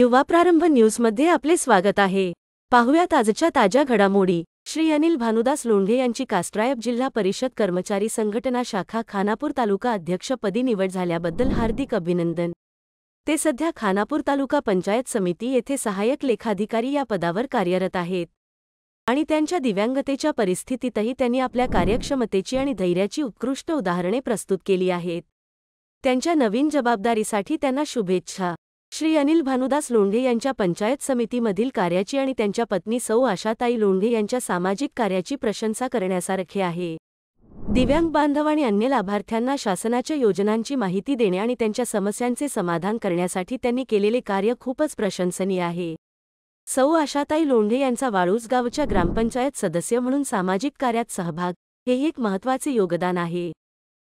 युवा प्रारंभ न्यूजमध्ये आपले स्वागत आहे। पाहुयात आजच्या ताज्या घडामोडी। श्री अनिल भानुदास लोंढे यांची कास्ट्रायब जिल्हा परिषद कर्मचारी संघटना शाखा खानापूर तालुका अध्यक्षपदी निवड झाल्याबद्दल हार्दिक अभिनंदन। ते सध्या खानापूर तालुका पंचायत समिती येथे सहाय्यक लेखाधिकारी या पदावर कार्यरत आहेत आणि त्यांच्या दिव्यांगतेच्या परिस्थितीतही त्यांनी आपल्या कार्यक्षमतेची आणि धैर्याची उत्कृष्ट उदाहरणे प्रस्तुत केली आहेत। त्यांच्या नवीन जबाबदारीसाठी त्यांना शुभेच्छा। श्री अनिल भानुदास लोंढे यांच्या पंचायत समितीमधील कार्याची आणि त्यांच्या पत्नी सौ आशाताई लोंढे यांच्या सामाजिक कार्याची प्रशंसा करण्यासारखे आहे। दिव्यांग बांधव आणि अन्य लाभार्थ्यांना शासनाच्या योजनांची माहिती देणे आणि त्यांच्या समस्यांचे समाधान करण्यासाठी त्यांनी केलेले कार्य खूपच प्रशंसनीय आहे। सौ आशाताई लोंढे यांचा वाळूज गावच्या ग्रामपंचायत सदस्य म्हणून सामाजिक कार्यात सहभाग हेही एक महत्त्वाचे योगदान आहे।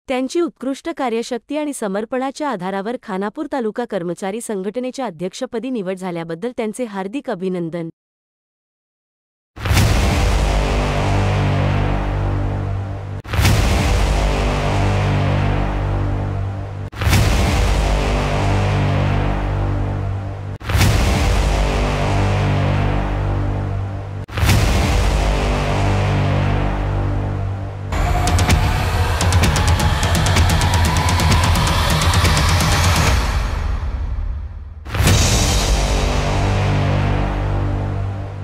त्यांची उत्कृष्ट कार्यशक्ती आणि समर्पणाच्या आधारावर खानापूर तालुका कर्मचारी संघटनेच्या अध्यक्षपदी निवड झाल्याबद्दल त्यांचे हार्दिक अभिनंदन।